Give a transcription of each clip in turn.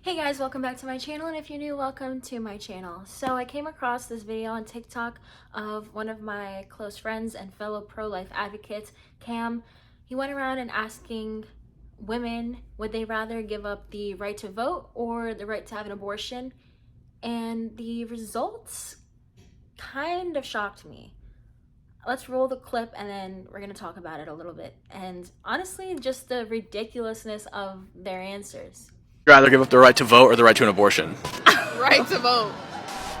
Hey guys, welcome back to my channel, and if you're new, welcome to my channel. So I came across this video on TikTok of one of my close friends and fellow pro-life advocates, Cam. He went around and asking women, would they rather give up the right to vote or the right to have an abortion? And the results kind of shocked me. Let's roll the clip and then we're going to talk about it a little bit. And honestly, just the ridiculousness of their answers. Rather give up the right to vote or the right to an abortion? Right to vote.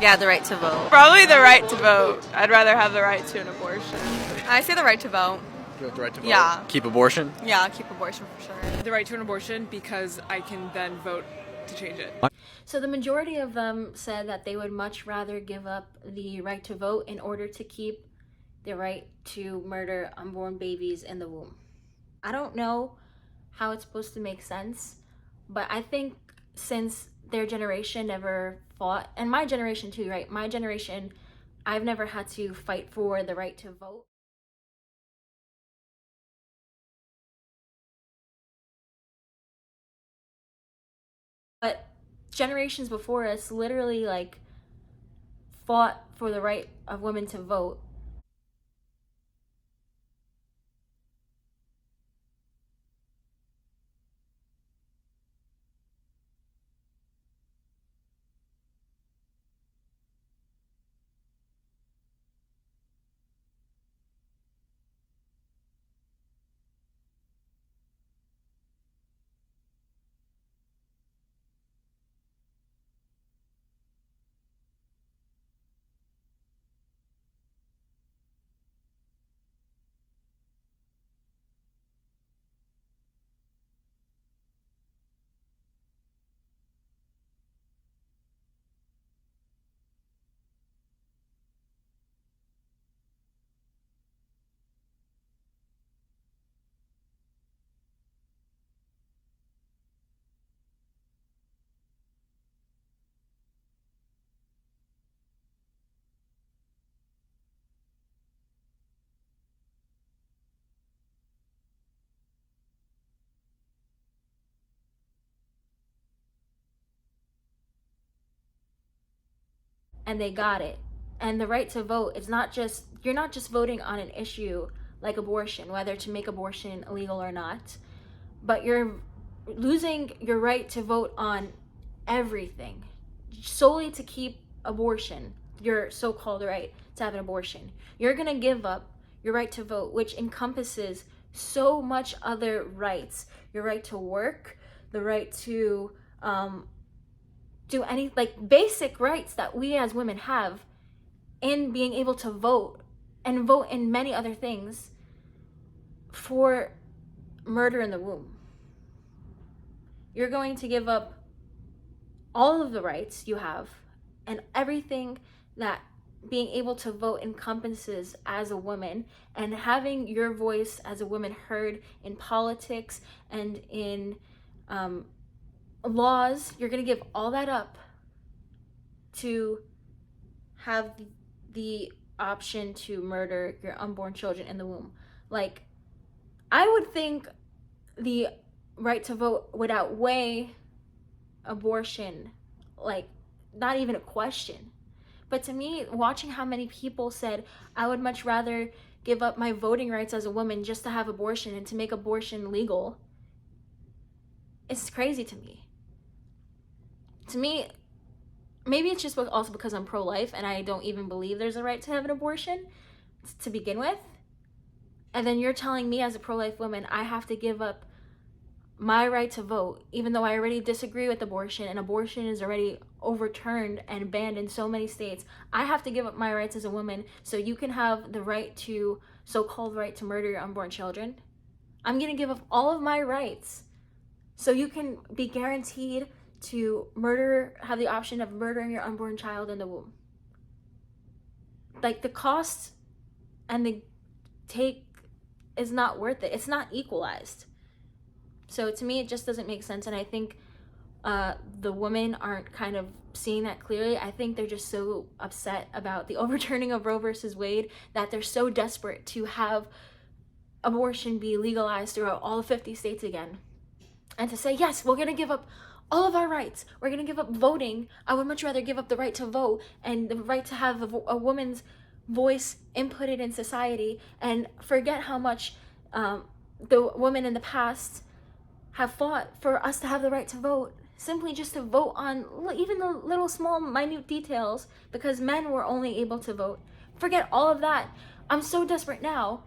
Yeah, the right to vote. Probably the right to vote. I'd rather have the right to an abortion. I say the right to vote. The right to vote? Yeah. Keep abortion? Yeah, keep abortion for sure. The right to an abortion because I can then vote to change it. So the majority of them said that they would much rather give up the right to vote in order to keep the right to murder unborn babies in the womb. I don't know how it's supposed to make sense, but I think since their generation never fought, and my generation too, right? My generation, I've never had to fight for the right to vote. But generations before us literally fought for the right of women to vote. And they got it. And the right to vote is not just, you're not just voting on an issue like abortion, whether to make abortion illegal or not, but you're losing your right to vote on everything solely to keep abortion, your so-called right to have an abortion. You're gonna give up your right to vote, which encompasses so much other rights. Your right to work, the right to do any basic rights that we as women have in being able to vote and vote in many other things for murder in the womb. You're going to give up all of the rights you have and everything that being able to vote encompasses as a woman, and having your voice as a woman heard in politics and in laws. You're going to give all that up to have the option to murder your unborn children in the womb. I would think the right to vote would outweigh abortion, not even a question. But to me, watching how many people said, I would much rather give up my voting rights as a woman just to have abortion and to make abortion legal, it's crazy to me. To me, maybe it's just also because I'm pro-life and I don't even believe there's a right to have an abortion to begin with. And then you're telling me as a pro-life woman, I have to give up my right to vote, even though I already disagree with abortion and abortion is already overturned and banned in so many states. I have to give up my rights as a woman so you can have the right to, so-called right to murder your unborn children. I'm gonna give up all of my rights so you can be guaranteed to have the option of murdering your unborn child in the womb. The cost and the take is not worth it. It's not equalized. So to me, it just doesn't make sense. And I think the women aren't kind of seeing that clearly. I think they're just so upset about the overturning of Roe versus Wade that they're so desperate to have abortion be legalized throughout all 50 states again. And to say, yes, we're gonna give up all of our rights. We're gonna give up voting. I would much rather give up the right to vote and the right to have a woman's voice inputted in society, and forget how much the women in the past have fought for us to have the right to vote, simply just to vote on even the little small minute details, because men were only able to vote. Forget all of that. I'm so desperate now.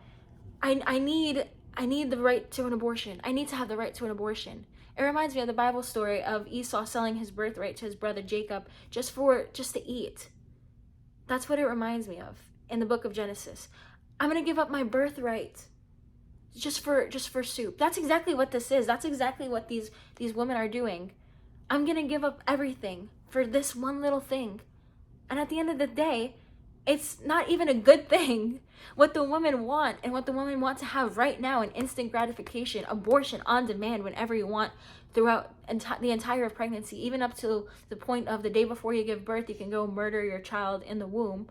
I need the right to an abortion. I need to have the right to an abortion. It reminds me of the Bible story of Esau selling his birthright to his brother Jacob just to eat. That's what it reminds me of in the book of Genesis. I'm gonna give up my birthright just for soup. That's exactly what this is. That's exactly what these women are doing. I'm gonna give up everything for this one little thing. And at the end of the day, it's not even a good thing. What the women want, and what the women want to have right now, an instant gratification, abortion on demand whenever you want, throughout the entire pregnancy, even up to the point of the day before you give birth, you can go murder your child in the womb.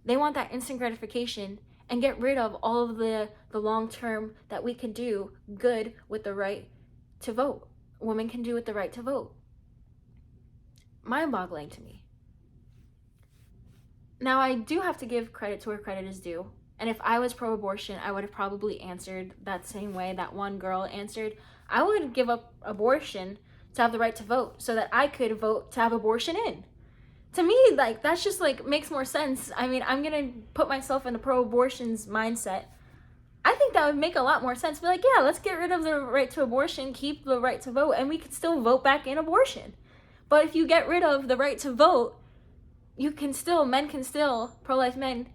They want that instant gratification and get rid of all of the long term that we can do good with the right to vote. Women can do with the right to vote. Mind-boggling to me. Now, I do have to give credit to where credit is due. And if I was pro-abortion, I would have probably answered that same way that one girl answered. I would give up abortion to have the right to vote so that I could vote to have abortion in. To me, like, that's just like makes more sense. I mean, I'm gonna put myself in the pro-abortion's mindset. I think that would make a lot more sense. Be like, yeah, let's get rid of the right to abortion, keep the right to vote, and we could still vote back in abortion. But if you get rid of the right to vote, pro-life men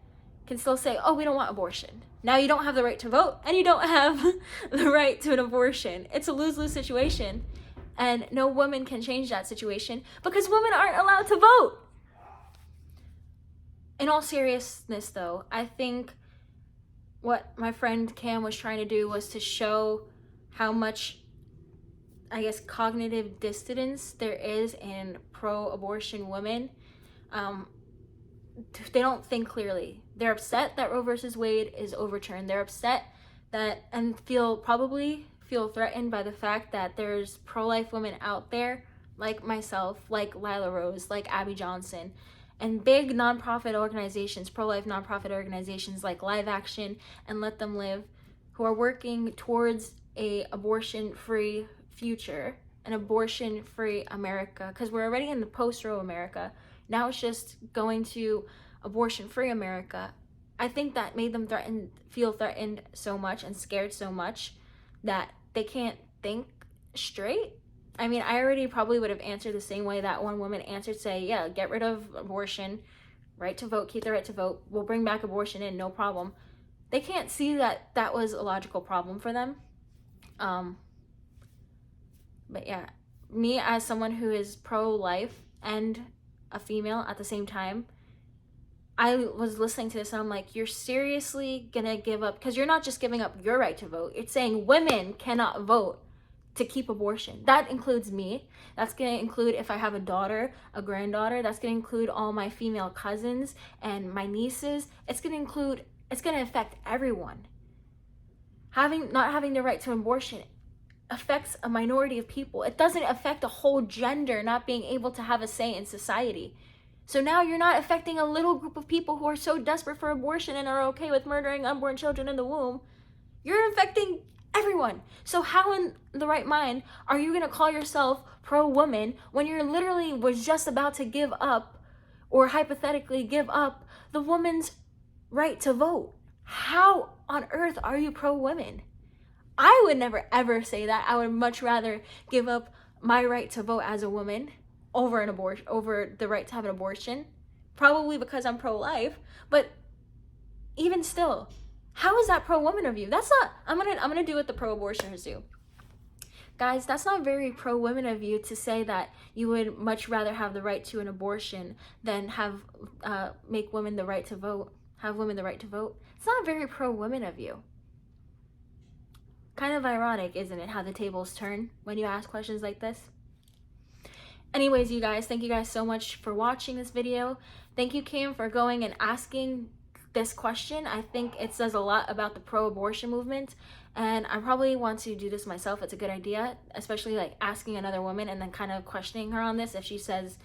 can still say, oh, we don't want abortion. Now you don't have the right to vote, and you don't have the right to an abortion. It's a lose-lose situation, and no woman can change that situation because women aren't allowed to vote. In all seriousness, though, I think what my friend Cam was trying to do was to show how much, I guess, cognitive dissonance there is in pro-abortion women. They don't think clearly. They're upset that Roe versus Wade is overturned. They're upset that, and probably feel threatened by the fact that there's pro-life women out there like myself, like Lila Rose, like Abby Johnson, and big nonprofit organizations, pro-life nonprofit organizations like Live Action and Let Them Live, who are working towards a abortion-free future, an abortion-free America, because we're already in the post-Roe America. Now it's just going to abortion-free America. I think that made them feel threatened so much and scared so much that they can't think straight. I mean, I already probably would have answered the same way that one woman answered, say, yeah, get rid of abortion, right to vote, keep the right to vote, we'll bring back abortion in, no problem. They can't see that that was a logical problem for them. But yeah, me as someone who is pro-life and a female at the same time, I was listening to this and I'm like, you're seriously gonna give up, because you're not just giving up your right to vote, it's saying women cannot vote to keep abortion. That includes me. That's gonna include if I have a daughter, a granddaughter. That's gonna include all my female cousins and my nieces. It's gonna affect everyone. Not having the right to abortion affects a minority of people. It doesn't affect a whole gender not being able to have a say in society. So now you're not affecting a little group of people who are so desperate for abortion and are okay with murdering unborn children in the womb. You're affecting everyone. So how in the right mind are you going to call yourself pro-woman when you're literally was just about to give up, or hypothetically give up, the woman's right to vote? How on earth are you pro-women? I would never ever say that. I would much rather give up my right to vote as a woman over the right to have an abortion, probably because I'm pro-life. But even still, how is that pro-woman of you? That's not. I'm gonna do what the pro-abortioners do, guys. That's not very pro-women of you to say that you would much rather have the right to an abortion than make women the right to vote. Have women the right to vote. It's not very pro-women of you. Kind of ironic, isn't it, how the tables turn when you ask questions like this? Anyways, you guys, thank you guys so much for watching this video. Thank you, Cam, for going and asking this question. I think it says a lot about the pro-abortion movement, and I probably want to do this myself. It's a good idea, especially like asking another woman and then kind of questioning her on this if she says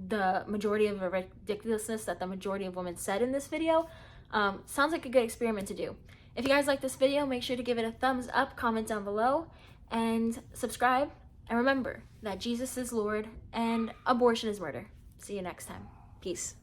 the majority of the ridiculousness that the majority of women said in this video. Sounds like a good experiment to do. If you guys like this video, make sure to give it a thumbs up, comment down below, and subscribe. And remember that Jesus is Lord and abortion is murder. See you next time. Peace.